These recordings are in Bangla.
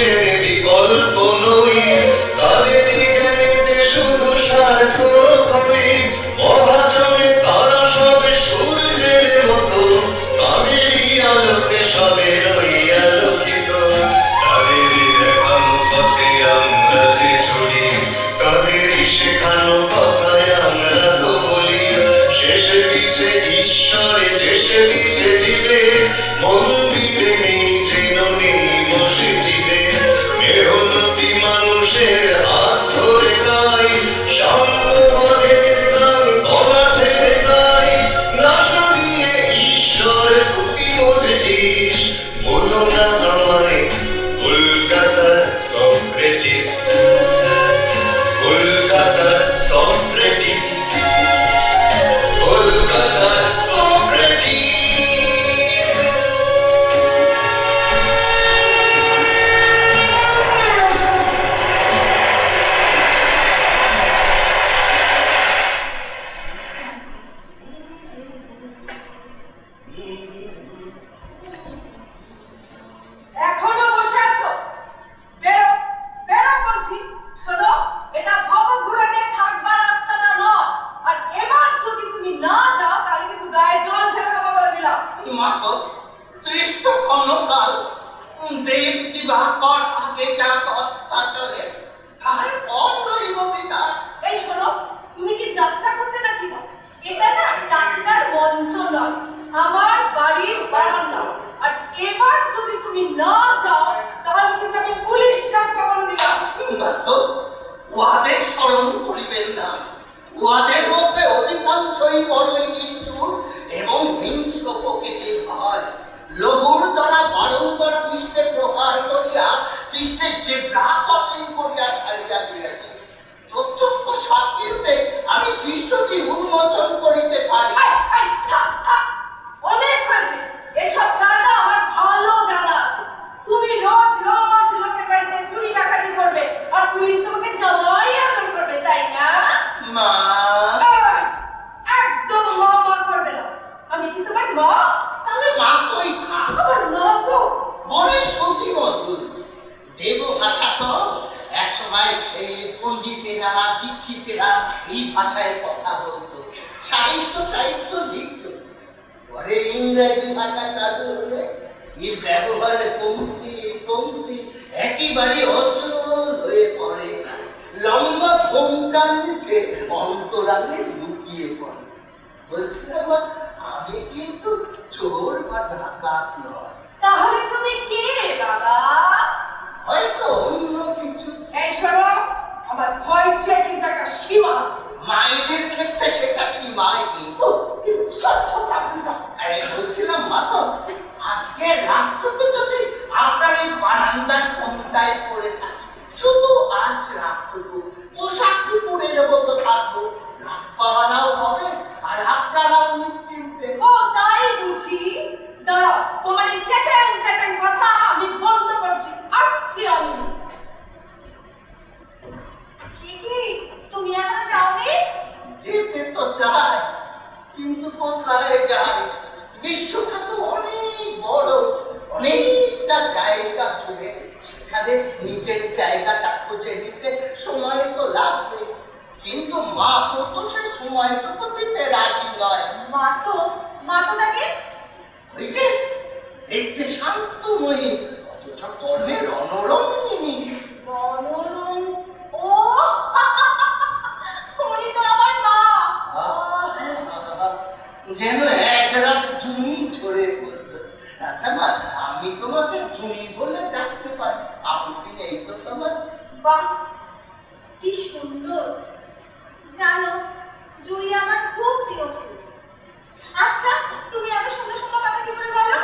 মানুষের বিকল্প নই, তাদেরই জ্ঞানেতে শুধু সার্থক হই। মহাজনে তারা সবে সূর্যের মতো, তাদেরই আলোতে সবে রই আলোকিত। তাদেরই দেখানো পথে আমরা যে চলি, তাদেরই শেখানো কথায় আমরা তো বলি। শেষে পিছে ঈশ্বরে যেসে পিছে জীবে, মন্দিরে নেই যেন নেই মসজিদে। মেহনতি মানুষের হাত ধরে গাই, সাম্যবাদের গান গলা ছেড়ে গাই। না সাজিয়ে ঈশ্বর স্তুতি মজলিস, বলো না আমায় কলকাতার সক্রেটিস, কলকাতার সক্রেটিস, কলকাতার সক্রেটিস। এখনো বসে আছো? বেরো, বেরো বলছি। শোনো, এটা ভবঘুরেদের থাকবার আস্তানা নয়। আর এবার যদি তুমি না যাও, তাহলে কিন্তু গায়ে জল ঢেলে দেবো বলে দিলাম। মাতো দৃষ্ট ক্ষণকাল দেব দিবাকর আগে যা কর্তা চলে, তারপর লইব বিদায়। এই শোনো, তুমি কি যাত্রা করতে নাকি না? এটা না যাত্রার মঞ্চ নয়, আমার বাড়ির বারান্দা। আর এবার যদি তুমি না যাও, তাহলে কিন্তু আমি পুলিশ ডাকবো বলে দিলাম। মাতো উহাদের স্মরণ করিবেন না। উহাদের মধ্যে অধিকাংশই বড়ই নিষ্ঠুর এবং হিংস্র প্রকৃতির হয়। লঘুর দ্বারা বারংবার পৃষ্ঠে প্রহার করিয়া পৃষ্ঠে যে ব্রাক অসীম করিয়া ছাড়িয়া দিয়েছে। প্রত্যক্ষ সাক্ষীরূপে আমি পৃষ্ঠটি উন্মোচন করিতে পারি। এই, এই, থাক, থাক। অনেক হয়েছে। এসব কারণে আমার ভালো জানা আছে। তুমি রোজ রোজ লোকের বাড়িতে চুরি ডাকাতি করবে, আর পুলিশ তোমাকে জামাই আদর করবে, তাই না? মা এই, একদম মা মা করবে না। আমি কি তোমার মা? তাহলে মাতোই থাক। আমার মা তো বড় সতী মধুর দেব ভাষা তো এক সময় এই পণ্ডিতেরা দীক্ষিতেরা এই ভাষায় কথা বলতো, সাহিত্য টাইত্য লিখত। পরে ইংরেজি ভাষা চালু হলে এই ব্যবহারে পংক্তি পংক্তি একেবারে অচল হয়ে পড়ে। লম্বা ভূমিকার নিচে অন্তরালে লুকিয়ে পড়ে। বলছিলাম আমি কিন্তু চোর বা ডাকাত নয়। তাহলে তুমি কে বাবা? হয়তো অন্য কিছু। এই শোনো, আমার ভয়ের চেয়ে কিন্তু একটা সীমা আছে। মায়েদের ক্ষেত্রে সেটা সীমায় কি? আরে বলছিলাম মা তো আজকে রাতটুকু যদি আপনার এই বারান্দার কোনটায় পড়ে থাকি, শুধু আজ রাতটুকু পোশাক কুকুরের মতো থাকবো, রাত পাহারাও হবে আর আপনারাও নিশ্চিন্তে। ও তাই বুঝি? দাঁড়াও, তোমার এই চ্যাটাং চ্যাটাং কথা আমি বন্ধ করছি, আসছি আমি। কি তুমি এখনো যাওনি? যেতে তো চাই, কিন্তু কোথায় যাই? বিশ্বটা তো অনেক বড়, অনেকটা জায়গা জুড়ে। সেখানে নিজের জায়গাটা খুঁজে নিতে সময় তো লাগবে, কিন্তু মা তো সে সময়টুকু দিতে রাজি নয়। মাতোটাকে ওই যে দেখতে শান্তময়ী, অথচ কর্ণে রণরঙ্গিনী। মনোরম। ও উনি তো আমার মা। যেন একরাশ জুনি ঝরে পড়ল। আচ্ছা মা, আমি তোমাকে জুনি বলে ডাকতে পারি, আপত্তি নেই তো তোমার? বাহ, কি সুন্দর। জানো, জুই আমার খুব প্রিয় ফুল। আচ্ছা, তুমি এত সুন্দর সুন্দর কথা কি করে বলো?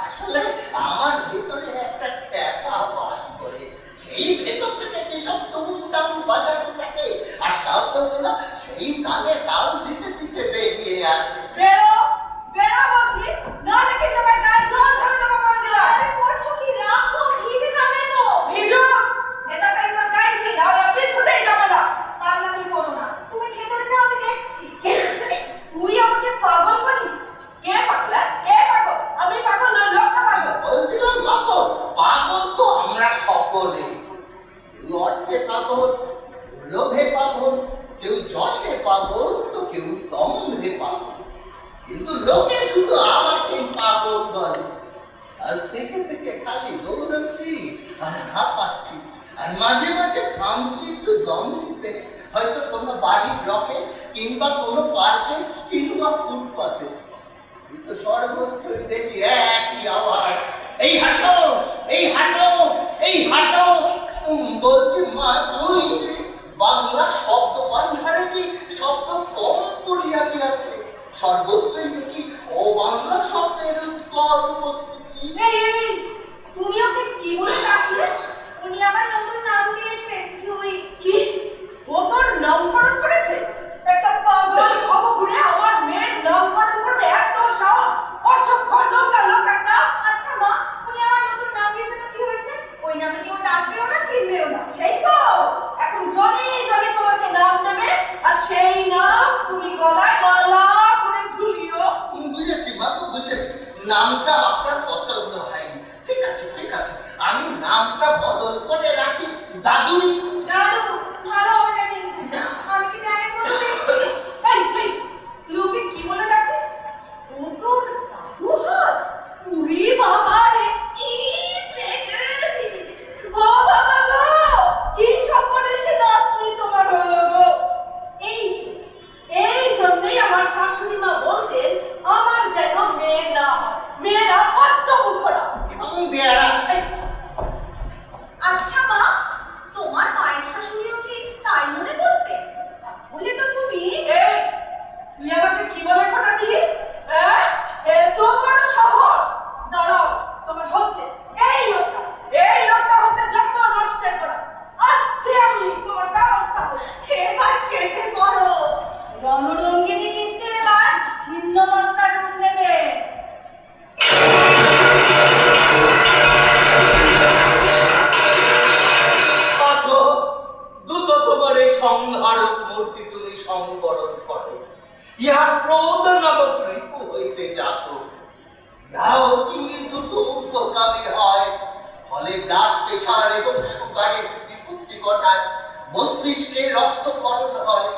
আসলে আমার ভেতরে একটা খ্যাপা বাস করে, সেই ভেতর থেকে কি সব টুমটাম বাজাতে থাকে, আর শব্দগুলো সেই তালে তাল দিতে দিতে বেরিয়ে আসে। বেরো, বেরো বলছি, নাহলে কিন্তু আমার গায়ে জল ঢেলে দেবো বলে দিলাম। আরে করছো কি? রাখো, ভিজে যাবে তো। ভিজো, ভেজাটাই তো চাইছি, নাহলে কিছুতেই যাবে না। পাগলামি করো না, তুমি ভেতরে যাও, আমি দেখছি। তুই আমাকে পাগল বলি? কে পাগলা? কে পাগল? আজ থেকে থেকে খালি দৌড়াচ্ছি আর হাঁপাচ্ছি, আর মাঝে মাঝে থামছি একটু দম নিতে, হয়তো কোনো বাড়ির ব্লকে কিংবা কোনো পার্কে কিংবা ফুটপাতে। কিন্তু সর্বত্রই দেখি একই আওয়াজ, এই হাঁটো, এই হাঁটো, এই হাঁটো। বলছি মা জুই, বাংলা শব্দ ভান্ডারে কি শব্দ কম পড়িয়া গিয়াছে? সর্বত্রই দেখি ও বাংলা শব্দের উৎকট উপস্থিতি। এই, তুমি ওকে কি বলে ডাকলে? উনি আমার নতুন নাম দিয়েছেন, জুই। কি? ও তোর নামকরণ করেছে? একটা পাগল ঘুরে আমার মেয়ের নামকরণ করবে? এত সাহস! অসভ্য নোংরা লোক একটা! আচ্ছা মা, উনি আমার নতুন নাম দিয়েছেন তো কি হয়েছে? ওই নামে কেউ ডাকবেও না, চিনবেও না। সেই তো এখন জনে জনে তোমাকে নাম দেবে, আর সেই নাম তুমি গলায় মালা করে ঝুলিও। বুঝেছি মা, তো বুঝেছি, নামটা আপনার পছন্দ হয়নি। ঠিক আছে ঠিক আছে, আমি নামটা বদল করে রাখি দাদুরি। দাদু ভালো হবে না কিন্তু। আমি কি জানি কোনো ব্যক্তি? এই, তুই ওকে কি বলে ডাকে? ও তোর দাদু হয়? উরি বাবা রে, ইস রে! ও বাবা গো, কি সর্বনেশে নাতনি তোমার হলো গো! এই জন্যই আমার শাশুড়ি মা বলতেন আমার যেন মেয়ে না হয়, মেয়েরা অত মুখরা। আমি বেয়ারা। এই, আচ্ছা মা, তোমার মায়ের শাশুড়িও কি তাই মনে করতে? বলে তো তুমি তুই আমাকে কি বলে খোটা দিলি? হ্যাঁ, এত বড় সাহস! দাঁড়াও, তোমার হচ্ছে এই লোকটা হচ্ছে যত নষ্টের করা। আসছে আমি তোমার ব্যবস্থা করছি। এবার কেটে পড়ো। রণরঙ্গিনী কিন্তু এবার ছিন্ন মস্তার রূপ নেবে। দ্রুত তোমার এই সংহারক মূর্তি তুমি সংবরণ করো। ইহা ক্রোধ নামক রিপু হইতে জাত। ইহা অতি দ্রুত ঊর্ধ্বগামী হয়, ফলে ব্লাড প্রেশার এবং সুগারের বিপত্তি ঘটায়, মস্তিষ্কে রক্তক্ষরণ হয়,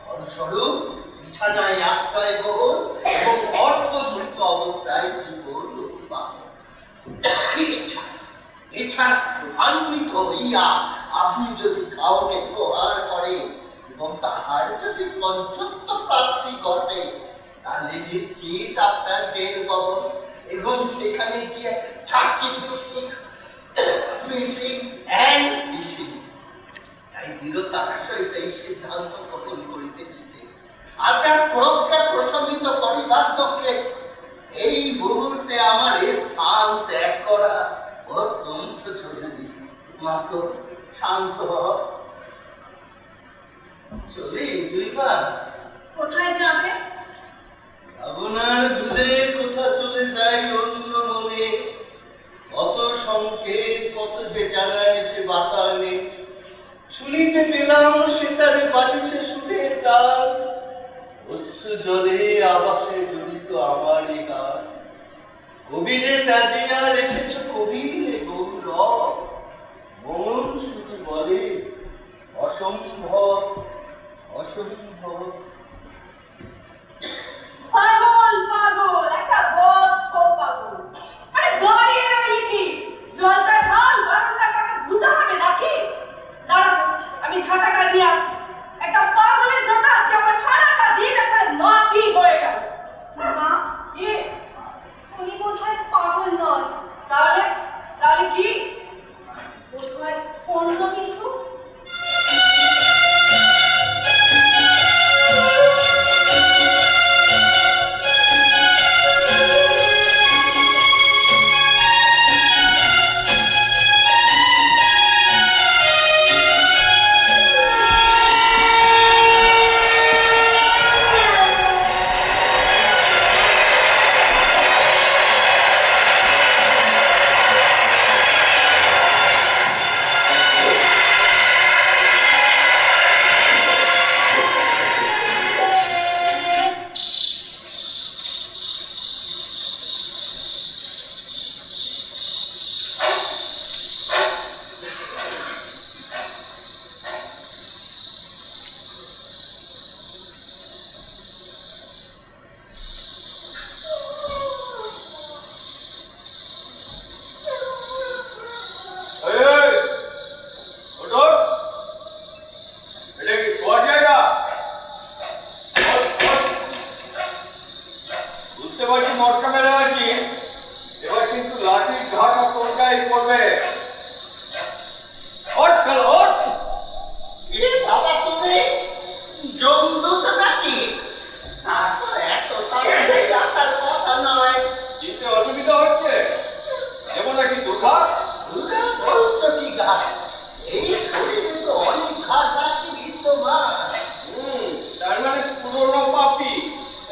ফলস্বরূপ বিছানায় আশ্রয় গ্রহণ এবং অর্ধমৃত অবস্থায় জীবন উৎপাদন। এছাড়া প্রধান্বিত হইয়া আপনি যদি কাউকে প্রহার করেন এবং তাহার যদি পঞ্চত্ব প্রাপ্তি ঘটে, তাহলে নিশ্চিত আপনার জেল ভবন এবং সেখানে গিয়ে ছাড়কি ফিশিং। তাই দৃঢ়তার সহিত এই সিদ্ধান্ত গ্রহণ করিতেছি যে আপনার প্রজ্ঞা প্রশমিত করিবার লক্ষ্যে এই মুহূর্তে আমার এই স্থান ত্যাগ করা অত্যন্ত জরুরি। মাত্র শান্ত হও। চলি দুইবার। কোথায় যাবে? আপনার ভুলে কোথা চলে যায় অন্য মনে, কত সংকেত কত যে জানাইছে বাতানে, শুনিতে পেলাম সেতারে বাজিছে সুরের গান, অশ্রু জলে আবাসে জড়িত আমার এই গান। কবিরে তাজিয়া রেখেছ কবিরে গৌরব, মন শুধু বলে অসম্ভব অসম্ভব। পাগল একটা বদ্ধ পাগল। আরে দাঁড়িয়ে রইলি কি? জলটা ঢাল, বারণটা টাকা ধুতে হবে নাকি? দাঁড়া, আমি ঝাঁটাটা নিয়ে আসছি। একটা পাগলের ঝাঁটা আজকে আমার সারাটা দিন এখানে মাটি হয়ে গেল। মা, ইয়ে, উনি বোধহয় পাগল নয়, লাঠির ঝাঁটা কোনটাই পড়বে। ওঠ ফেলো, ওঠ। এ বাবা, তুমি জমদূত নাকি? তা তো এত তাড়াতাড়ি আসার কথা নয়। চিনতে অসুবিধা হচ্ছে? যেমন নাকি দুর্ঘাত। দুর্গা বলছো কি গা? এই শরীরে তো অনেক ঘাট আছে বিদ্যমান। তার মানে পুরনো পাপি।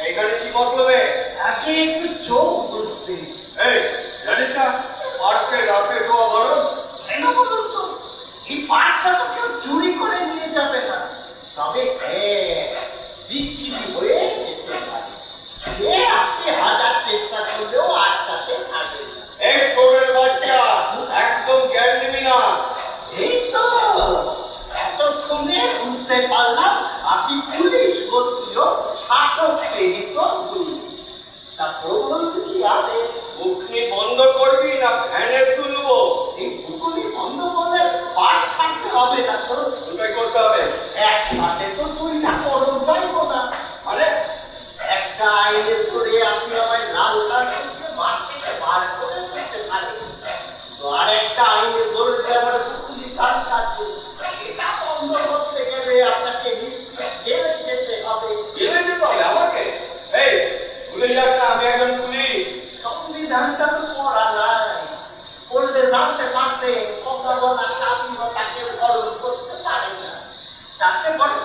এইখানে কি মতলবে? আগে একটু চোখ বুঝতে। এই জানিস না পার্কে রাতে শোয়া বারণ? কেন বলুন তো? এই পার্কটা তো কেউ চুরি করে নিয়ে যাবে না, তবে বিক্রি হয়ে যেতে পারে। সে আপনি হাজার চেষ্টা করলেও আটকাতে পারবেন না। এই শোরের বাচ্চা, একদম জ্ঞান নিবি না। এই তো এতক্ষণে বুঝতে পারলাম আপনি পুলিশ গোত্রীয় শাসক প্রেরিত দূত। তা প্রভুর কি আদেশ? মুখনি বন্ধ করবি না ভ্যানে তুলবো? এই পুকুরি বন্ধ করলে পাট ছাড়তে হবে না তো? দুটাই করতে হবে। একসাথে তো দুইটা করণ যাইব না। মানে একটা আইনে ধরে আপনি আমায় লাল কার্ড দিয়ে মাঠ থেকে বার করে দিতে পারেন, তো আরেকটা আইনে ধরেছে আমার পুকুরি সার কাটবে। সেটা বন্ধ করতে গেলে আপনাকে নিশ্চিত জেলে যেতে হবে। জেলে যেতে হবে আমাকে? এই ভুলে যাস না আমি একজন পুলিশ। সংবিধানটা তো পড়া নাই, পড়লে জানতে পারতেন কথা বলা স্বাধীনতাকে হরণ করতে পারে না। তার চেয়ে বরং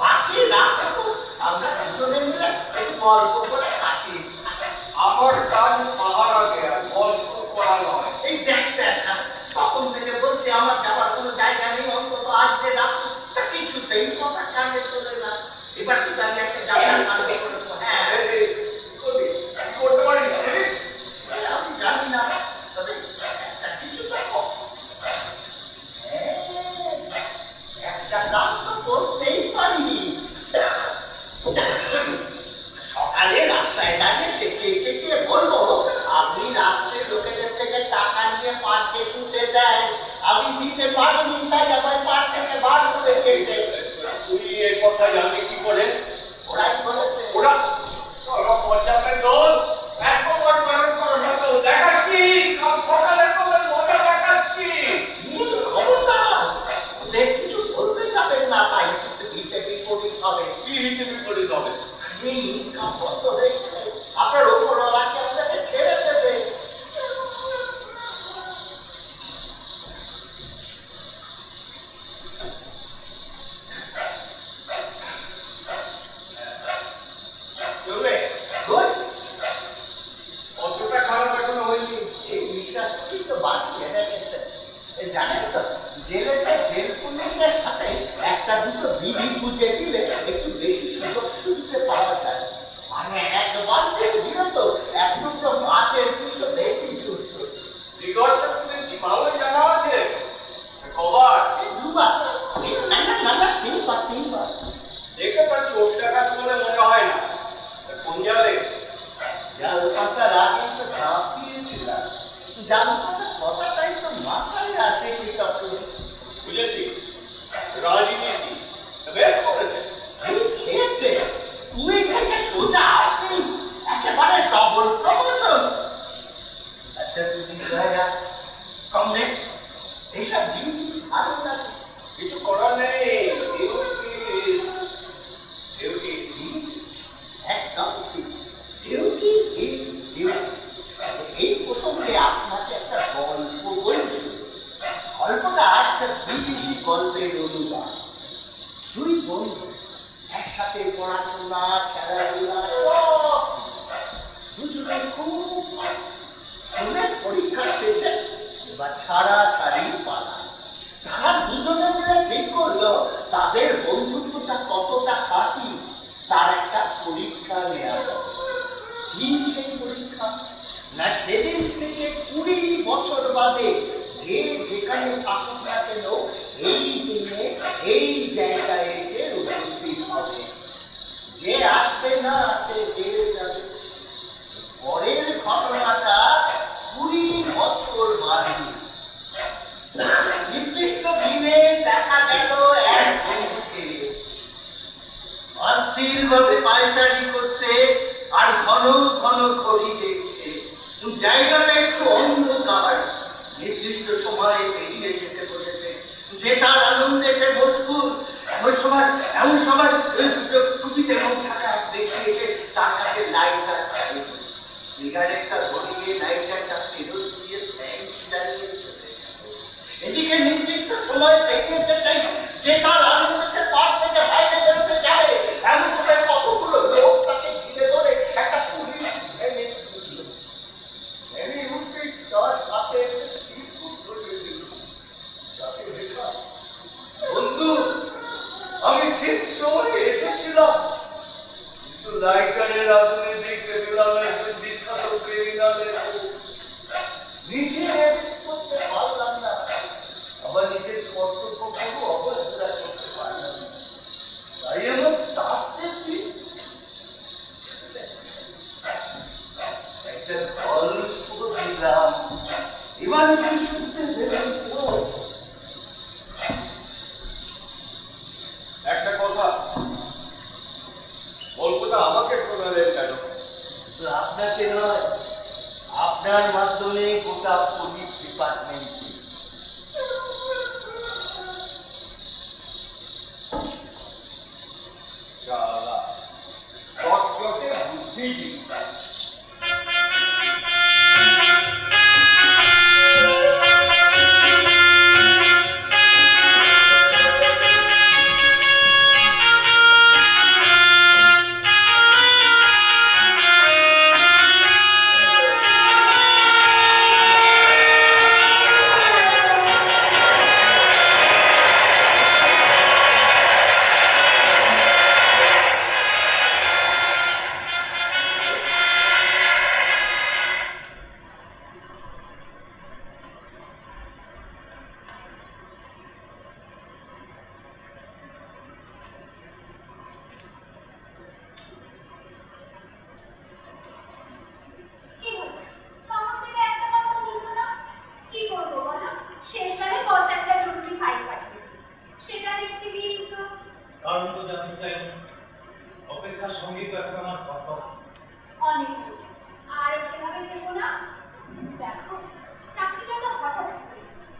বাকি রাতটুকু আমরা দুজনে মিলে একটু গল্প করে কাটি। আমার কাজ পাহারা দেয়া, গল্প করা নয়। এই দেখতে একটা তখন থেকে বলছে আমার যাবার কোনো জায়গা নেই, অন্তত আজকে রাত তা কিছুতেই কথা কানে তোলে না। এবার কিন্তু আমি একটা জায়গা কানে করে দেবো। হ্যাঁ, এই, কি করবি? কি করতে পারিস? আমি জানি না, তবে একটা কিছু তো একটা কাজ তো করতেই পারি। সকালে রাস্তায় দাঁড়িয়ে চেঁচিয়ে চেঁচিয়ে বলবো আপনি রাত্রে লোকেদের থেকে টাকা নিয়ে পার্কে শুতে দেন, আমি দিতে পারিনি তাই আমায় পার্ক থেকে বার করে দিয়েছে। তুই এই কথা জানবি কি করে? ওরাই বলেছে। ওরা চলো পর্যায়ে দোল এক কপট গরম করো না তো দেখাচ্ছি। কাল সকালে তোমার মজা দেখাচ্ছি। খবরদার ওদের কিছু বলতে যাবেন না, তাই হিতে বিপরীত হবে। কি হিতে বিপরীত হবে? এই ইনকাম বন্ধ হয়ে গেলে আপনার ওপরওয়ালাকে আপনাকে ছেড়ে দেবে। চলবে? ঘোষ, অতটা খারাপ এখনো হয়নি। এই বিশ্বাস করেই তো বাঁচিয়ে রেখেছে। জানেন তো, জেলেতে জেল পুলিশের হাতে একটা দুটো বিধি বুঝে দিলে একটু বেশি সুযোগ সুবিধে পাওয়া যায়। মানে একবার দিলে তো এক টুকরো মাছের পিছু বেশি জুটত। রিগরটা তুমি কি ভালোই জানা আছে? কবার? এই দুবার, না তিনবার। দেখে তো চোখ ডাকাত বলে মনে হয় না। কোন জালে? জাল পাতার আগেই তো ঝাঁপ দিয়েছিলাম। জাল পাতার কথাটাই তো মাথায় আসে কি তখন। বুঝেছি, রাজনীতি বেশ করেছে। এই খেয়েছে তুই থেকে সোজা আপনি একেবারে ডবল প্রমোশন। আচ্ছা পুলিশ ভাইরা, কমরেড, এইসব ডিউটি আরো না কিছু করার নেই। ডিউটি একদম ঠিক। Duty is duty. এই প্রসঙ্গে আপনাকে একটা গল্প বলছি। গল্পটা একটা বিদেশি গল্পের অনুবাদ। দুই বন্ধু একসাথে পড়াশোনা, খেলাধুলা সব দুজনে খুব স্কুলের পরীক্ষা শেষে এবার ছাড়াছাড়ি পালা। তারা দুজনে মিলে ঠিক করলো তাদের বন্ধুত্বটা কতটা খাঁটি তার একটা পরীক্ষা নেওয়া হবে। কি সেই পরীক্ষা? না সেদিন থেকে 20 বছর বাদে যে যেখানে থাকুক না কেন এই দিনে এই জায়গায় এসে উপস্থিত হবে। যে আসবে না সে বেড়ে যাবে। পরের ঘটনাটা 20 বছর বাদে নির্দিষ্ট দিনে দেখা গেল এক বন্ধুকে অস্থির ভাবে পায়চারি করছে আর ঘন ঘন ঘড়ি দেখছে। জায়গাটা একটু অন্ধকার। নির্দিষ্ট সময়ে বেরিয়ে যেতে বসেছে। যে তার আনন্দে সে মজবুর। এমন সময় টুপিতে মুখ ঢাকা এক ব্যক্তি এসে তার কাছে লাইটার চাইল। সিগারেটটা ধরিয়ে লাইটারটা ফেরত দিয়ে থ্যাঙ্কস জানিয়ে চলে গেল। এদিকে নির্দিষ্ট সময় বেরিয়েছে তাই যে তার আনন্দে সে পার্ক থেকে বাইরে বেরোতে যাবে, এমন সময় কতগুলো লোক তাকে ঘিরে ধরে একটা পুলিশ ভ্যানে তুলল। ভ্যানে উঠে তার হাতে একটা চিরকুট ধরিয়ে দিল। তাকে লেখা, বন্ধু, আমি ঠিক সময়ে এসেছিলাম, কিন্তু লাইটারের আগুনে দেখতে পেলাম একজন বিখ্যাত ক্রিমিনালের নিচে অ্যারেস্ট করতে পারলাম না, আবার নিজের কর্তব্যকেও অবহেলা করতে পারলাম না, তাই আমার তাদের দিন একটা গল্প দিলাম, এবার একটু শুনতে দেবেন তো? একটা কথা, গল্পটা আমাকে শোনালেন কেন? শুধু আপনাকে নয়, আপনার মাধ্যমে গোটা পুলিশ ডিপার্টমেন্টকে। শালা, চটচটে বুদ্ধিজীবী। কি হলো? তখন থেকে একটা কথা বলছো না? কি করবো বলো? শেষবারে বস একটা জরুরি ফাইল পাঠিয়ে দিল। সেটা দেখতে গিয়েই তো কারণ তো জানতে চাই না। অপেক্ষার সঙ্গেই তো এখন আমার কথা। অনেক হয়েছে। আর এভাবে দেবো না। দেখো, চাকরিটা তো হঠাৎ হয়ে গেছে।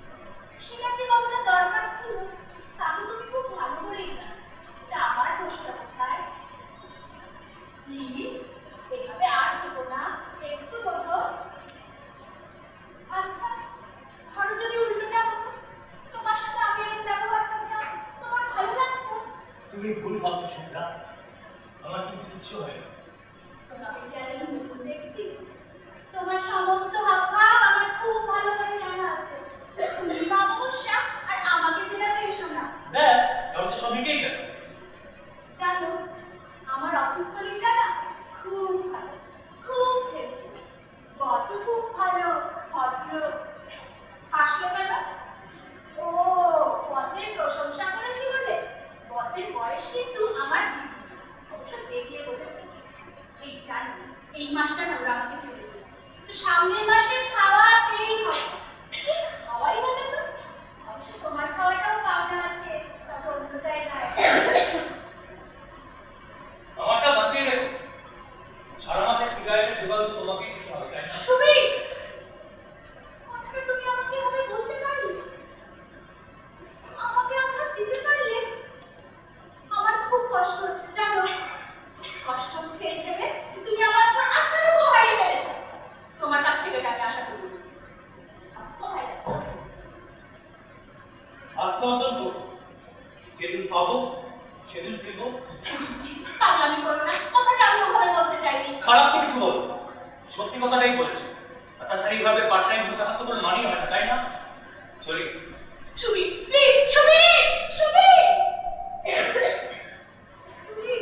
সেটার যে কতটা দরকার ছিল তা তো তুমি খুব ভালো করেই জানো। তা আমার দোষটা কোথায়? প্লিজ, এভাবে আর দেবো না, একটু বোঝো। আচ্ছা, ধরো যদি উল্টোটা হতো, তোমার সাথে আমি এরকম ব্যবহার করতাম, তোমার ভালো লাগতো? তুমি ভুল ভাবছো সন্ধ্যা, আমার কিন্তু কিচ্ছু হয় না। তোমাকে কি আজ আমি নতুন দেখছি? তোমার সমস্ত হাবভাব আমার খুব ভালো করে জানা আছে। তুমি বা অবশ্যা আর আমাকে জেলাতে এসো না। ব্যাস, তাহলে তো সবইকেই গেল। জানো, আমার অফিস কলিগরা না খুব ভালো, খুব হেল্পফুল। বসও খুব ভালো, ভদ্র। হাসলো কেন? ও, বসের প্রশংসা করেছি বলে? বসের বয়স কিন্তু আমার দিদি। অবশ্য দেখলে বোঝা যায়। এই জানো, এই মাসটা না ওরা আমাকে ছেড়ে দিয়েছে, তো সামনের মাসে খাওয়াতেই হবে। কি খাওয়াই হবে তো? অবশ্য তোমার খাওয়াটাও পাওনা আছে, তবে অন্য জায়গায়। আমারটা বাঁচিয়ে রেখো। সারা মাসের সিগারেটের জোগাড় তো তোমাকেই দিতে হবে, তাই না? সুবি, কথাটা তুমি আমাকে এভাবে বলতে পারলে? আমাকে আঘাত দিতে পারলে? আমার খুব কষ্ট হচ্ছে জানো। কষ্ট হচ্ছে এই ভেবে যে তুমি আমার উপর আস্থাটুকু হারিয়ে ফেলেছো। তোমার কাছ থেকে এটা আমি আশা করি না। কোথায় যাচ্ছ? আস্থা অর্জন করবো। যেদিন পাবো সেদিন ফিরবো। পাগলামি করো না, কথাটা আমি ওভাবে বলতে চাইনি। খারাপ তো কিছু বলো, সত্যি কথাটাই বলেছি। আর তাছাড়া এইভাবে পার্ট টাইম হতে থাকতে বলে মানি হয় না, তাই না? চলি। সুবি, প্লিজ, সুবি, সুবি, সুবি।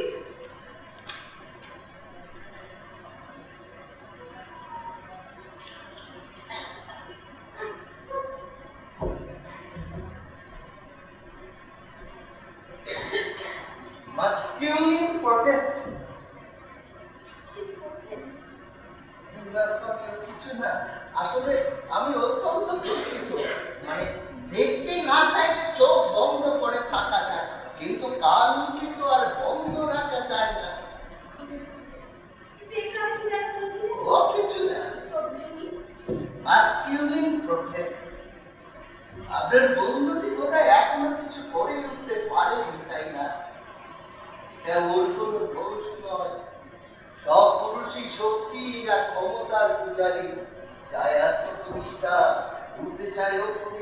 Masculine protest. কিছু বলছেন? না স্যার, কিছু না। আসলে আমি অত্যন্ত দুঃখিত। মানে দেখতে না চাইলে চোখ বন্ধ করে থাকা যায়, কিন্তু কান কিন্তু আর বন্ধ রাখা যায় না। বুঝেছি, বুঝেছি। কিন্তু একটু আগে কি যেন বলছিলেন? ও কিছু না। প্রভু শুনি। পূজারি যায় এত প্রতিষ্ঠা উঠতে চায় ওপরে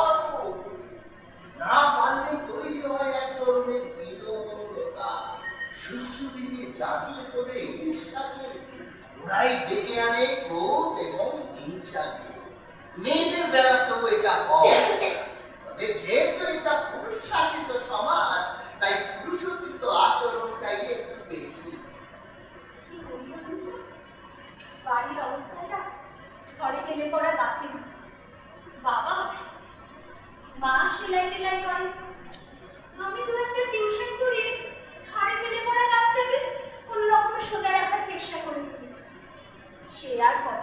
আর ওপরে। না পারলে তৈরি হয় এক ধরনের বিনম্রতা, সুশ্রুতিকে জাগিয়ে তোলে ঈর্ষাকে, ওরাই ডেকে আনে ক্রোধ এবং হিংসাকে। মেয়েদের বেলাতেও এটা হয়, তবে যেহেতু এটা পুরুষ শাসিত সমাজ তাই পুরুষোচিত আচরণটাই একটু বেশি। কি করি বলুন তো? বাড়ির অবস্থাটা ঝড়ে ফেলে পড়া গাছের মতো। বাবা অসুস্থ, মা সেলাই টেলাই করে, আমি দু একটা টিউশন করিয়ে ঝড়ে ফেলে পড়া গাছটাকে কোনো রকমে সোজা রাখার চেষ্টা করে চলেছি। সে আর কত,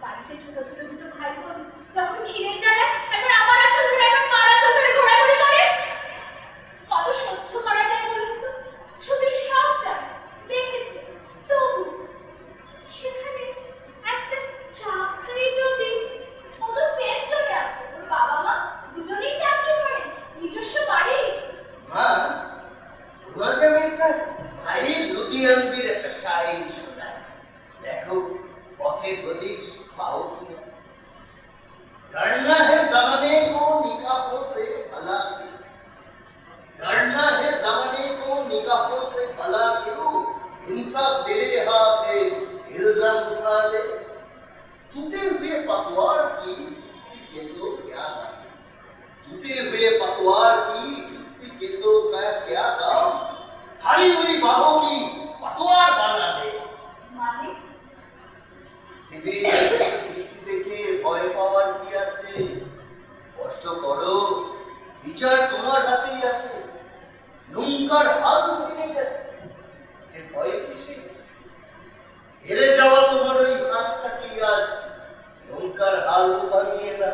বাড়িতে ছোট ছোট দুটো ভাই বোন যখন ক্ষীরের জ্বালা একবার আমার আঁচল ধরে একবার মার আঁচল ধরে ঘোরাঘুরি করে, কত সহ্য করা যায় বলুন তো? সুবীর সব যায় দেখেছে, তবু সেখানে একটা চাকরি যদি, ও তো সেফ জোনে আছে, ওর বাবা মা দুজনেই চাকরি করে, নিজস্ব বাড়ি। মা, তোমাকে আমি একটা সাহিল লুধিয়ানবির একটা শায়রি শোনাই, দেখো পথে প্রদীপ পাও কিনা। डरना है ज़माने को निकाहों से भला के, डरना है ज़माने को निकाहों से भला के, इंसाफ तेरे हाथ है इल्जाम उठा ले, टूटे हुए पतवार की किस्ती के तो क्या काम, टूटे हुए पतवार की किस्ती के तो क्या काम, हरी हुई बाहों की पतवार बना ले। মানে দৃষ্টি দেখে ভয় পাওয়ার কি আছে? কষ্ট করো, বিচার তোমার হাতেই আছে। নৌকার হাল ভেঙে গেছে, এ ভয় কিসে? হেরে যাওয়া তোমার ওই হাতটাকে আজ নৌকার হাল বানিয়ে না।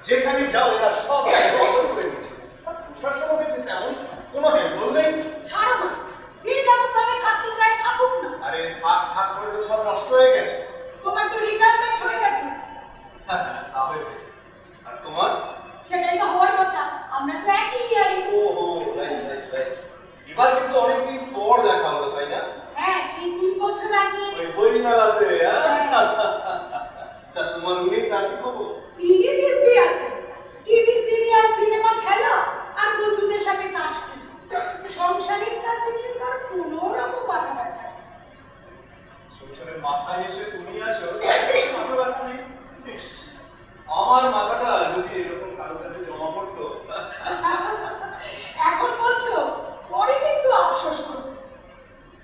যেখানে যাও এরা সব বদল করে দিচ্ছে। প্রশাসন হয়েছে তেমন কোনো হ্যান্ডল নেই। ছাড়ো না, যে যেমন ভাবে থাকতে চায় থাকুক না। আরে ভাগ ভাগ করে তো সব নষ্ট হয়ে গেছে। তোমার তো রিটায়ারমেন্ট হয়ে গেছে। তা হয়েছে। আর তোমার? সেটাই তো হওয়ার কথা, আমরা তো একই ইয়ারি। ওহো, রাইট রাইট রাইট। এবার কিন্তু অনেকদিন পর দেখা হলো, তাই না? হ্যাঁ, সেই 3 বছর আগে ওই বই মেলাতে। তা তোমার উনি তার কি খবর? তিনি দিব্যি আছেন, টিভি সিরিয়াল সিনেমা খেলা আর বন্ধুদের সাথে তাস খেলা। সংসারের কাছে নিয়ে তার কোনো রকম মাথা ব্যথা নেই। সংসারের মাথায় এসে তুমি আসো, আমার ব্যাপার নেই। ইস, আমার মাথাটা যদি এরকম কারো কাছে জমা পড়তো। এখন বলছো, পরে কিন্তু আফসোস করবে।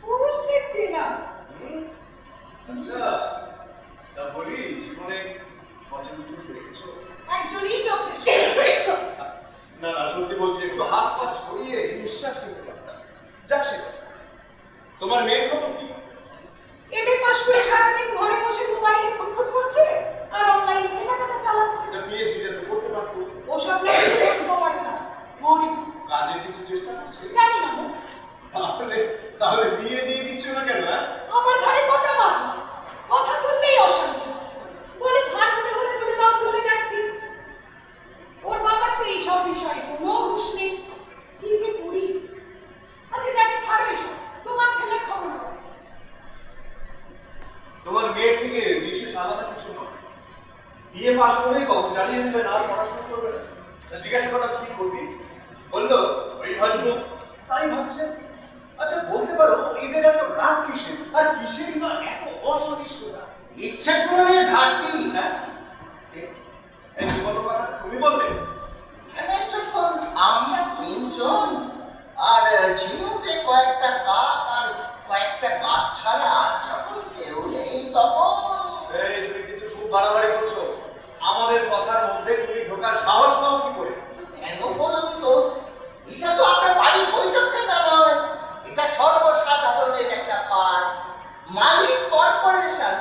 পুরুষদের চেনা আছে। আচ্ছা, তা বলি জীবনে কজন পুরুষ দেখেছো? একজনই যথেষ্ট। না না, সত্যি বলছি, একটু হাত পা ছড়িয়ে নিঃশ্বাস নিতে পারতাম। যাক সে কথা। তোমার মেয়ের খবর কি? এমএ পাশ করে সারাদিন ঘরে বসে মোবাইলে ফুটফুট করছে আর অনলাইনে কেনাকাটা চালাচ্ছে। এটা পিএইচডি তো করতে পারতো। ওসব লোক করতে পারে না, গরিব। কাজের কিছু চেষ্টা করছে? জানি না গো। তাহলে তাহলে বিয়ে দিয়ে দিচ্ছ না কেন? আমার ঘরে কটা মাথা, কথা বললেই অশান্তি। বলে ভার মনে হলে বলে দাও, চলে যাচ্ছি। ওর বাবার তো এইসব বিষয়ে কোনো হুঁশ নেই। কি যে করি। আচ্ছা যাকে ছাড়ো এসব, তোমার ছেলের খবর নাও। তোমার মেয়ের থেকে বিশেষ আলাদা কিছু নয়। বিয়ে পাশ করেই কত জানিয়ে নেবে না পড়াশোনা করবে না। তা জিজ্ঞাসা করা কি করবি? বললো ওই ভাজবো। তাই ভাবছে। আচ্ছা বলতে পারো এদের এত রাগ কিসের? আর কিসেরই বা এত অসহিষ্ণুতা? ইচ্ছে পূরণের ঘাটতি। হ্যাঁ? এই কত কথা তুমি বলবে? এখানে যখন আমরা 3 জন আর ঝিনুকে কয়েকটা কাক আর কয়েকটা গাছ ছাড়া আর যখন কেউ নেই তখন এই তুমি কিন্তু খুব বাড়াবাড়ি করছো। আমাদের কথার মধ্যে মধ্যে তুমি ঢোকার সাহস পাও কি করে? কেন বলুন তো, এটা তো আপনার বাড়ির বৈঠক কেনা নয়, এটা সর্বসাধারণের একটা পার্ট। মালিক কর্পোরেশন,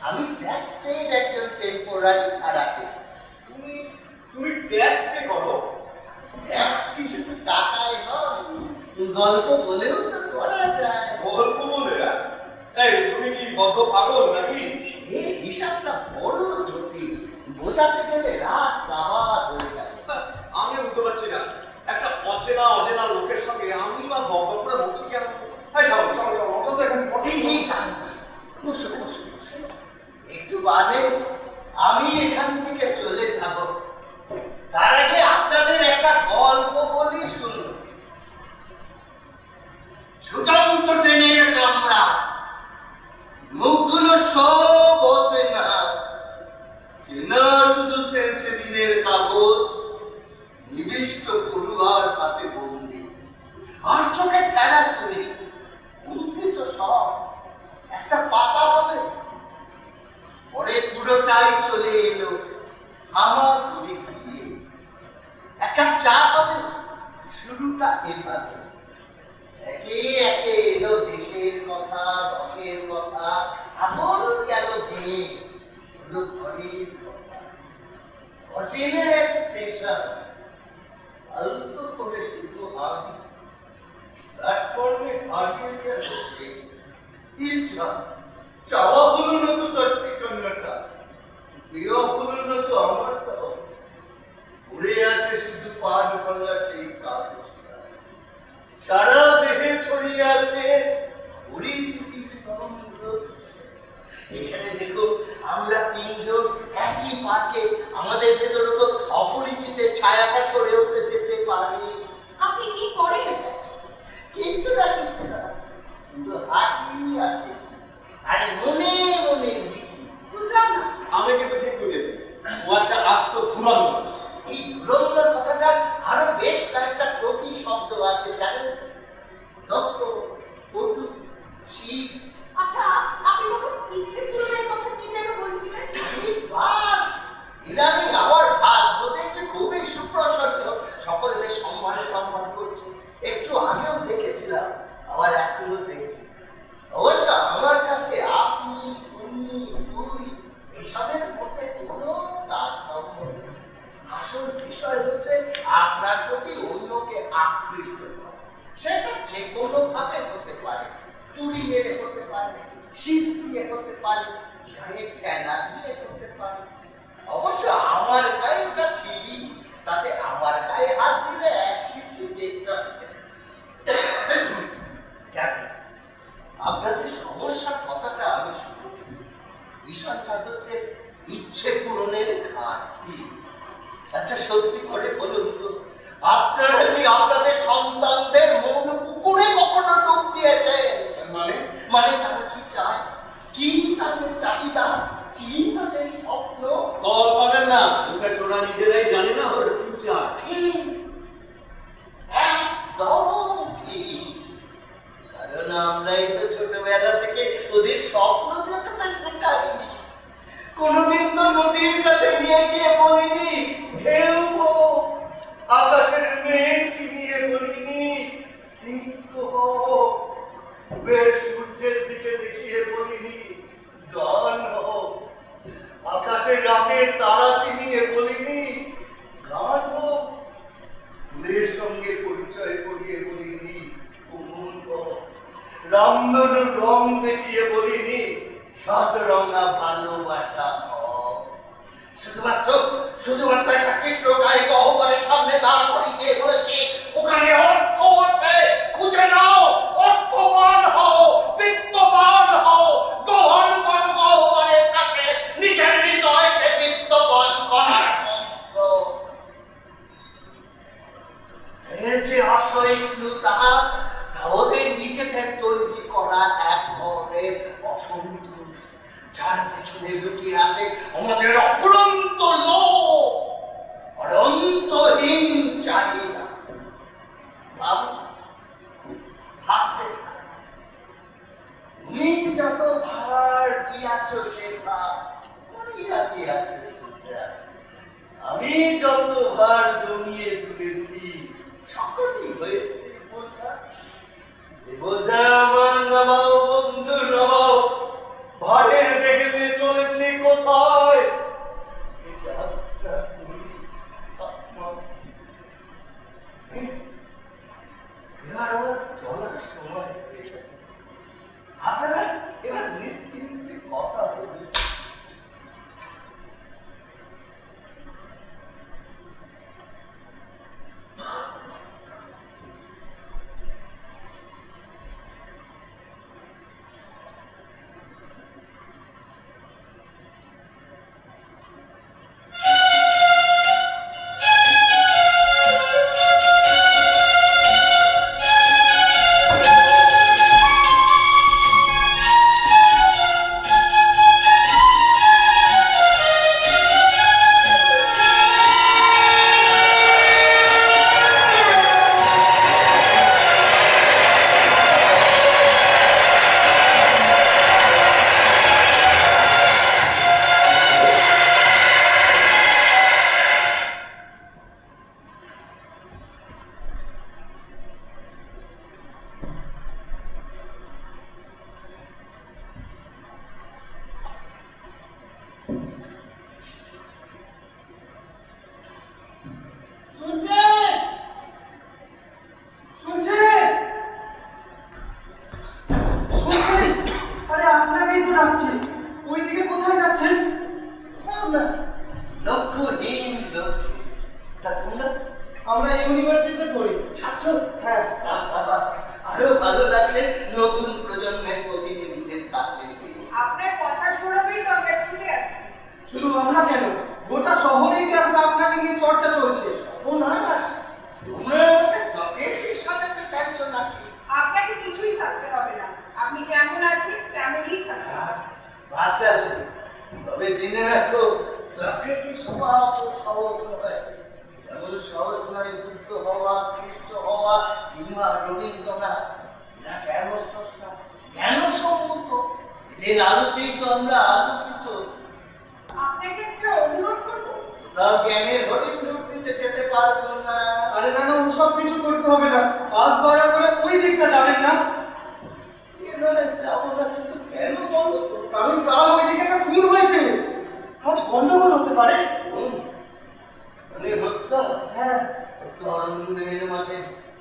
আমি ট্যাক্স পেড একজন টেম্পোরারি ভাড়াটে। তুমি তুমি ট্যাক্স পে করো? ট্যাক্স কি শুধু টাকায় নয়, গল্প বলেও তো করা যায়। গল্প বলে না? এই তুমি কি বদ্ধ পাগল নাকি? এই হিসাবটা বড় জটিল, বোঝাতে গেলে রাত কাবার হয়ে যাবে। আমি বুঝতে পারছি না, একটা অচেনা লোকের সঙ্গে আমি বা বদ্ধ করে বলছি কেন? এই চলো চলো চলো, অন্তত এখানে এই বসো বসো বসো। একটু বাদে আমি এখান থেকে চলে যাব, তার আগে আপনাদের একটা গল্প বলি শুনুন। ছুটন্ত ট্রেনের কামরা, মুখগুলো সব অচেনা, চেনা শুধু সেদিনের কাগজ, নিবিষ্ট পড়ুয়ার হাতে বন্দি, আর চোখে ঠেলা করে অঙ্কিত সব একটা পাতা হবে। পরে পুরোটাই চলে এলো আমার ঘুরে গিয়ে, একটা চা হবে। শুরুটা এভাবে, একে একে এলো দেশের কথা, দশের কথা, আগল গেল ভেঙে হলো ঘরের কথা। অচেনা এক স্টেশন, আলতো করে শুধু আমি প্ল্যাটফর্মে হারিয়ে গেল সে। ইচ্ছা চাওয়া হলো না তো তার ঠিকানাটা, প্রিয় হলো না তো আমারটাও। উড়ে আছে শুধু পান ভাঙা সেই কাগজটা, সারা দেহে ছড়িয়ে আছে পরিচিতির গন্ধ। এখানে দেখো, আমরা তিনজন একই পার্কে, আমাদের ভেতরে তো অপরিচিতের ছায়াটা সরে হতে যেতে পারে। আপনি কি করেন? কিচ্ছু না, কিন্তু হাঁটি হাঁটি, আরে মনে মনে লিখি। বুঝলাম না। আমি কিন্তু ঠিক বুঝেছি, ও একটা আস্ত ধুরন্ধর। এই ধুরন্ধর কথাটা আরো বেশ কয়েকটা প্রতি শব্দ আছে জানেন? দক্ষ, পটু, শিব। আচ্ছা, আপনি তখন ইচ্ছে পূরণের কথা কি যেন বলছিলেন? ইদানিং আমার ভাগ্য দেখছে খুবই সুপ্রসন্ন, সকলকে সম্মান করছে। একটু আগেও দেখেছিলাম, আবার এখনো দেখছি। অবশ্য আমার কাছে আপনি, তুমি, তুই এসবের মধ্যে কোনো তারতম্য নেই। আসল বিষয় হচ্ছে আপনার প্রতি অন্যকে আকৃষ্ট করা। সেটা যে কোনো ভাবে হতে পারে, চুরি মেরে হতে পারে, শীষ দিয়ে হতে পারে, গায়ে ফেলা দিয়ে হতে পারে। অবশ্য আমার গায়ে যা ছিঁড়ি, তাতে আমার গায়ে হাত দিলে এক শিশি দেখতে। আপনাদের সমস্যার কথাটা আমি শুনেছি, বিষয়টা হচ্ছে ইচ্ছে পূরণের ঘাটতি। আচ্ছা সত্যি করে বলুন তো, আপনারা কি আপনাদের সন্তানদের মন পুকুরে কখনো ডুব দিয়েছেন? মানে তারা কি চায়, কি তাদের চাহিদা, কি তাদের স্বপ্ন? কল পাবেন না, তোরা নিজেরাই জানে না ওরা কি চায়। ঠিক, একদম ঠিক। কারণ আমরাই তো ছোটবেলা থেকে ওদের স্বপ্ন দেখাতে শেখাইনি। কোনদিন তো নদীর কাছে নিয়ে গিয়ে বলিনি ঢেউ হো, আকাশের মেঘ চিনিয়ে বলিনি স্নিগ্ধ হো, উবের সূর্যের দিকে দেখিয়ে বলিনি গান হো, আকাশের রাতের তারা চিনিয়ে বলিনি গান হো, ফুলের সঙ্গে পরিচয় করিয়ে বলিনি কোমল হো, রামধনুর রং দেখিয়ে বলিনি সাত রঙা ভালোবাসা হও। শুধুমাত্র একটা কৃষ্ণ গায়ে গহ্বরের সামনে দাঁড় করিয়ে দিয়ে বলেছি, ওখানে অর্থ আছে, খুঁজে নাও, অর্থবান হও, বিত্তবান হও, গ্রহণ করো গহ্বরের কাছে নিজের হৃদয়কে বিত্তবান করার মন্ত্র। এর যে অসহিষ্ণুতা, তা ওদের নিজেদের তৈরি করা এক ধরনের অসন্তোষ, যার পেছনে লুকিয়ে আছে আমাদের অফুরন্ত লোভ, অনন্তহীন চাহিদা। ভাবতে তুমি যত ভার দিয়াছ সে ভার করিয়া দিয়াছ সোজা, ভার জমিয়ে তুলেছি, সকলই হয়েছে বোঝা। এ বোঝা আমার নামাও বন্ধু নামাও, ভারের বেগেতে চলেছে কোথায়? এ যাত্রা তুমি আত্মা। এবার আমার চলার সময় হয়ে গেছে, আপনারা এবার নিশ্চিন্তে কথা বলুন। লক্ষ্যহীন লক্ষ্য। তা তোমরা? আমরা ইউনিভার্সিটিতে পড়ি। ছাত্র? হ্যাঁ। বাবা, আরো ভালো লাগছে নতুন প্রজন্মের প্রতিনিধিদের কাছে পেয়ে। আপনার কথা শোনাবেই তো আমরা ছুটে আসছি। শুধু আমরা কেন, গোটা শহরেই তো এখন আপনাকে নিয়ে চর্চা চলছে। উপন্যাস, তোমরা আমাকে সক্রেটিস সাজাতে চাইছো নাকি? আপনাকে কিছুই থাকতে হবে না, আপনি যেমন আছেন তেমনই থাকবেন। ভাষা তবে জেনে রাখো, সক্রেটিস হওয়া অত সহজ নয়। এমন সহজ নয় বুদ্ধ হওয়া, খ্রিস্ট হওয়া কিংবা রবীন্দ্রনাথ। এরা কেন স্রষ্টা, কেন সম্মত, এদের আলোতেই তো আমরা আলোকিত। আপনাকে একটা অনুরোধ করবো। তাও জ্ঞানের হরিণ রূপ দিতে যেতে পারবো না। আরে না না, ওসব কিছু করতে হবে না। আজ দয়া করে ওই দিকটা যাবেন না। এখানে যাবো না, কিন্তু কেন বলো তো? কারণ কাল ওই দিকে একটা খুন হয়েছে, আজ গন্ডগোল হতে পারে। মানে হত্যা? হ্যাঁ। হত্যা অরণ্যের মাঝে,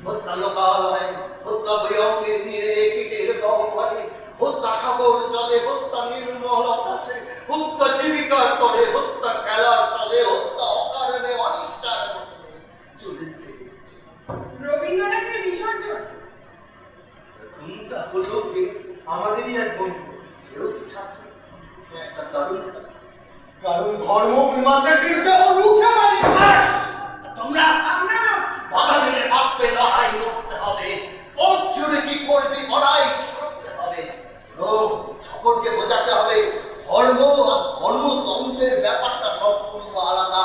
হত্যা লোকালয়, হত্যা বয়ঙ্গের নীরে কীটের গহ্বরে, হত্যা সাগর জলে, হত্যা নির্মল আকাশে, হত্যা জীবিকার তরে, হত্যা খেলার চলে, হত্যা অকারণে অনিচ্ছার মধ্যে চলেছে। রবীন্দ্রনাথের বিসর্জন। কোনটা হলো কে? আমাদেরই এক বন্ধু। কেউ কি ছাত্র? একটা তরুণ। কারণ ধর্ম উন্মাদের বিরুদ্ধে ও রুখে দাঁড়িয়ে। তোমরা আমরা লড়ছি। বাধা দিলে বাপকে লড়াই লড়তে হবে, পথ জুড়ে কি করবি লড়াই করতে হবে। সকলকে বোঝাতে হবে ধর্ম আর ধর্মতন্ত্রের ব্যাপারটা সম্পূর্ণ আলাদা।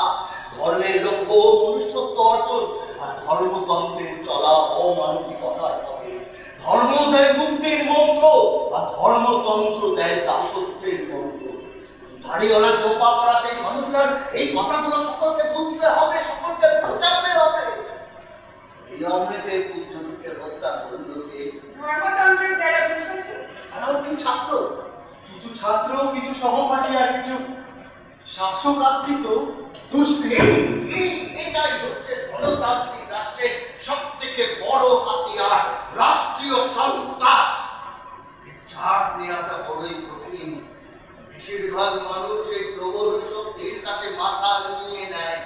ধর্মের লক্ষ্য মনুষ্যত্ব অর্জন, আর ধর্মতন্ত্রের চলা অমানবিকতার পথে। ধর্ম দেয় মুক্তির মন্ত্র, আর ধর্মতন্ত্র দেয় দাসত্বের মন্ত্র। দাড়িওয়ালা চোপা পড়া সেই মানুষটার এই কথাগুলো সকলকে বুঝতে হবে, সকলকে বোঝাতে হবে। এই অমৃতের পুত্রকে হত্যা করল কে? ধর্মতন্ত্রের যারা বিশ্বাসী। তারাও কি ছাত্র? কিছু ছাত্র, কিছু সহপাঠী, আর কিছু শাসক আশ্রিত দুষ্কৃতী। এটাই হচ্ছে গণতান্ত্রিক রাষ্ট্রের সব থেকে বড় হাতিয়ার, রাষ্ট্রীয় সন্ত্রাস। ছাড় নেওয়াটা বড়ই কঠিন। বেশিরভাগ মানুষ এই প্রবল শক্তির কাছে মাথা নুয়ে নেয়।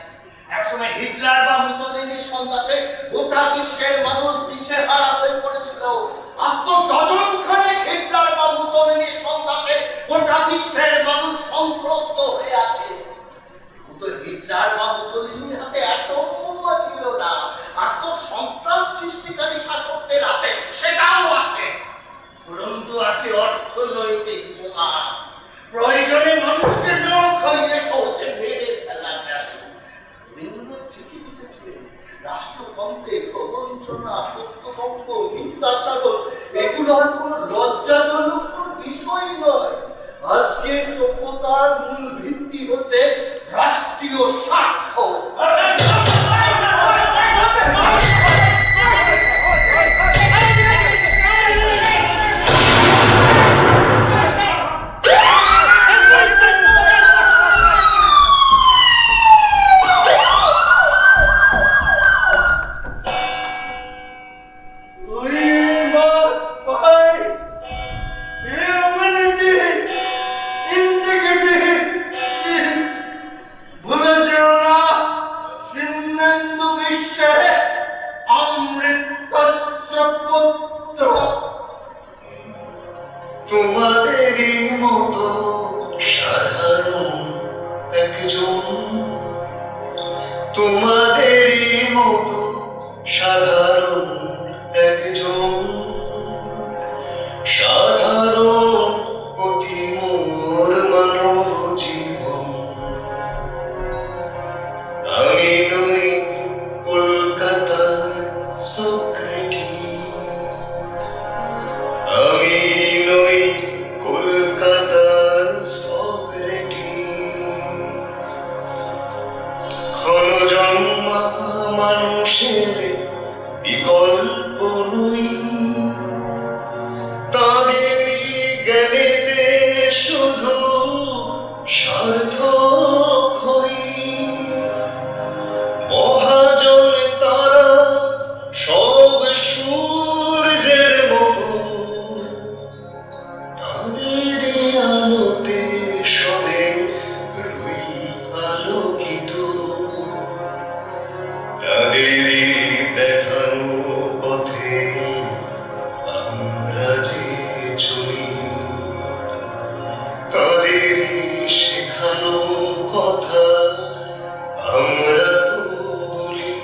একসময় হিটলার বা মুসলিনের সন্ত্রাসে গোটা বিশ্বের মানুষ দিশেহারা হয়ে পড়েছিল। আজ তো ডজন খানেক হিটলার বা মুসলিনের সন্ত্রাসে গোটা বিশ্বের মানুষ সন্ত্রস্ত হয়ে আছে। কিন্তু হিটলার বা মুসলিনের হাতে এত বোমা ছিল না, আর তো সন্ত্রাস সৃষ্টিকারী শাসকদের হাতে সেটাও আছে। পরন্তু আছে অর্থনৈতিক বোমা। প্রয়োজনে মানুষকে লোক হইয়ে সহজে মেরে ফেলা যায়। রবীন্দ্রনাথ ঠিকই বুঝেছিলেন, রাষ্ট্রতন্ত্রে প্রবঞ্চনা, সত্যভঙ্গ, মিথ্যাচারণ এগুলোর কোনো লজ্জাজনক বিষয় নয়। আজকের সভ্যতার মূল ভিত্তি হচ্ছে রাষ্ট্রীয় স্বার্থ। তোমাদেরই মতো সাধারণ একজন সাধারণ অতি মোর মানব জীবন। আমি নই কলকাতার সক্রেটিস, আমি নই কলকাতার সক্রেটিস। ক্ষণজন্মা মানুষের বিকল্প নই, তাদেরই জ্ঞানেতে শুধু সার্থক হই। মহাজন তারা সব সূর্যের মতো, তাদেরই আলোতে সবে রই আলোকিত। তাদেরই দেখানো পথে আমরা যে চলি, তাদেরই শেখানো কথা আমরা তো বলি।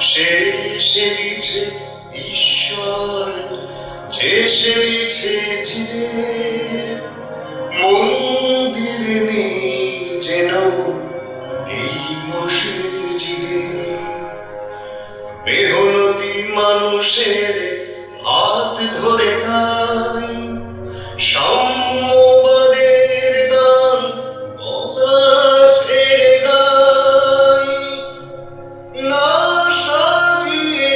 সে সেবিছে ঈশ্বর, যে সেবিছে জীবের, মন্দিরে নেই যেন এই মসজিদে। মেহনতি মানুষের হাত ধরে তাই সাম্যবাদের গান গলা ছেড়ে গাই। না সাজিয়ে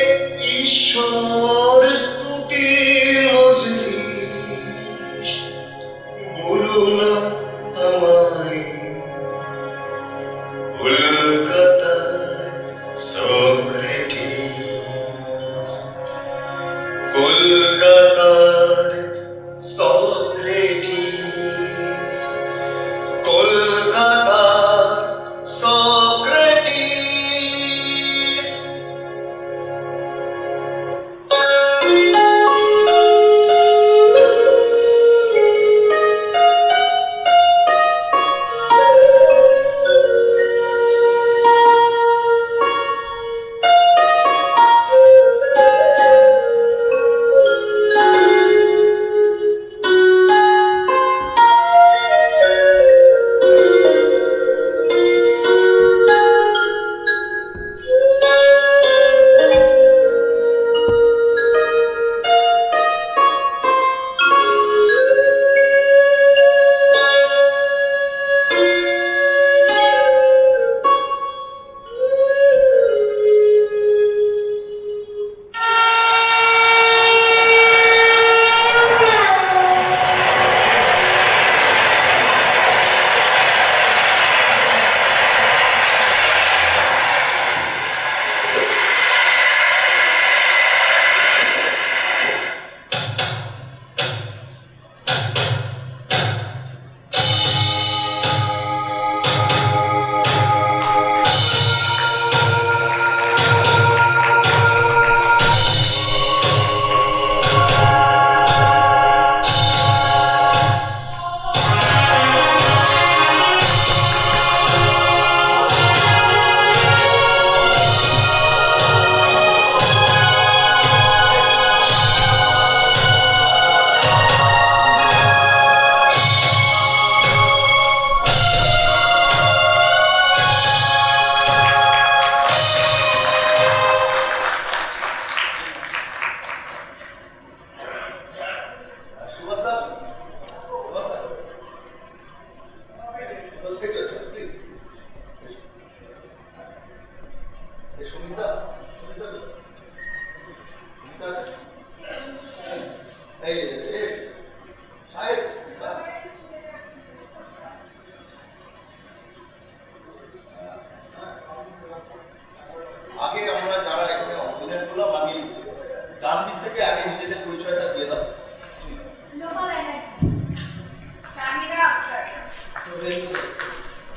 ঈশ্বর স্তুতির মজলিস, বলো না আমায় কলকাতার সক্রেটিস, কলকাতার সক্রেটিস, কলকাতার সক্রেটিস।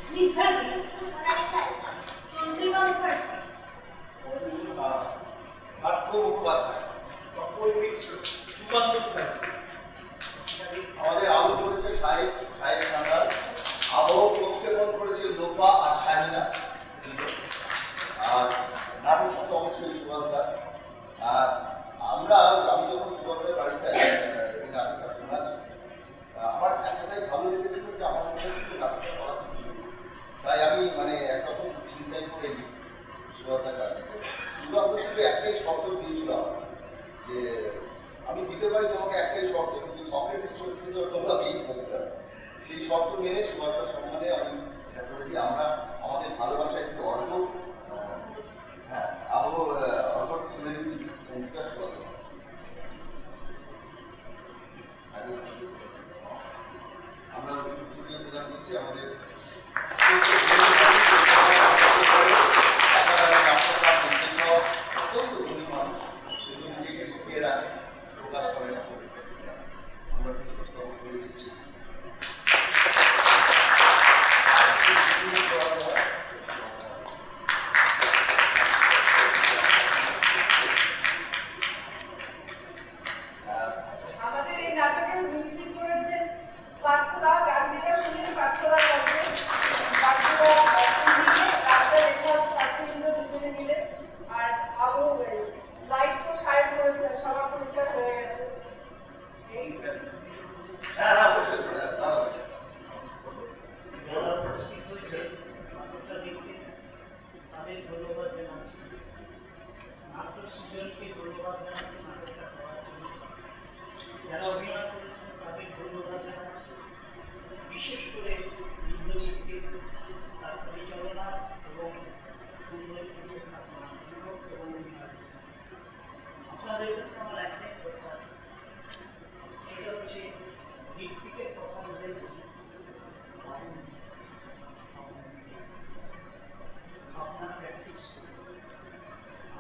স্নিগ্ধা চন্দ্রিমা মুখার্জি আর নাটক তো অবশ্যই সুভাষদা। আর আমি যখন সুভাষদের বাড়িতে এই নাটকটা শোনাচ্ছি, আমার এতটাই ভালো লেগেছিল যে আমার মনে হচ্ছিল নাটকটা করা খুব জরুরি। তাই আমি মানে একরকম চিন্তাই করে নিই সুভাষদার কাছ থেকে। সুভাষদার সঙ্গে একটাই শর্ত দিয়েছিল আমার, যে আমি দিতে পারি তোমাকে একটাই শর্ত, কিন্তু সক্রেটিস চরিত্র তোমাকেই করতে হবে। সেই শর্ত মেনে সুভাষদার সম্মানে আমি এটা করেছি। আমরা আমাদের ভালোবাসা একটু অর্ঘ, হ্যাঁ অর্ঘ তুলে দিচ্ছি সুভাষদা। আমরা প্রদান করছি আমাদের অত্যন্ত ধনী মানুষ, কিন্তু নিজেকে ঢুকিয়ে রাখে, প্রকাশ করে না। আমরা সুস্থ করে দিচ্ছি। আমাদের এই নাটকেও মিউজিক করেছেন পার্থরা, গান যেটা শুনলেন পার্থরা করবে, পার্থরা মিলে গানটা লেখা পার্থিন্দু দুজনে মিলে। আর আবু লাইট তো সাহেব করেছেন, সবার পরিচয় হয়ে গেছে। এই হ্যাঁ হ্যাঁ অবশ্যই দাদা। যারা উপস্থিত হয়েছে নাটকটা দেখতে তাদের ধন্যবাদ জানাচ্ছি। নাটক সৃজনকে ধন্যবাদ জানাচ্ছি নাটকটা করার জন্য। যারা অভিনয় করেছেন তাদের ধন্যবাদ জানাচ্ছি। বিশেষ করে ইন্দ্রজিৎকে তার পরিচালনা এবং সুন্দরীকে স্থাপনা এবং অভিনয়। আপনাদের কাছে আমার একটাই কথা, এটা হচ্ছে দিকটিকে কথা বলেছি আপনার প্র্যাকটিস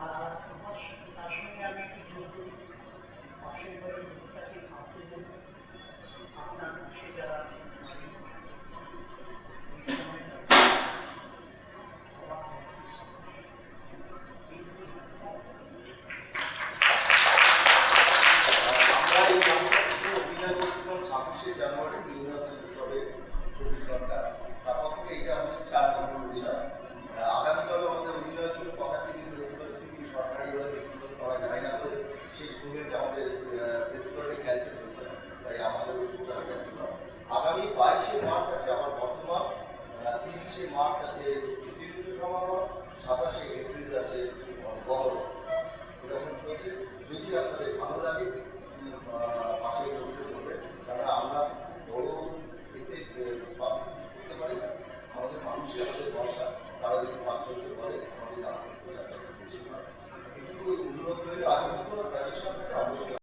আর আমার তার সঙ্গে আমি একটু যোগ করি। পাশের ঘরের লোকটাকে ভাবতে দেব আপনার পাশে যারা আছেন ওই সময়টা সবার প্র্যাকটিস আমরা এই নাটকটিতে অভিনয় করছিলাম 26শে জানুয়ারি ইউনিভার্সাল উৎসবে 24 ঘন্টা। তারপর থেকে এটা আমাদের 4 নম্বর অভিনয়। আগামীকাল আমাদের অভিনয় ছিল কথাটি ফেস্টিভ্যাল থেকে সরকারিভাবে ব্যক্তিগত করা যায় না বলে সেই স্টুডেন্ট আমাদের ফেস্টিভ্যালটি ক্যান্সেল হয়েছে, তাই আমাদের ওই শুটা ক্যান্সেল হয়। আগামী 22শে মার্চ আছে আবার বর্তমান, 30শে মার্চ আছে তৃতীয় সমাগম, 27শে এপ্রিল আছে বহর। এরকম চলছে। যদি আপনাদের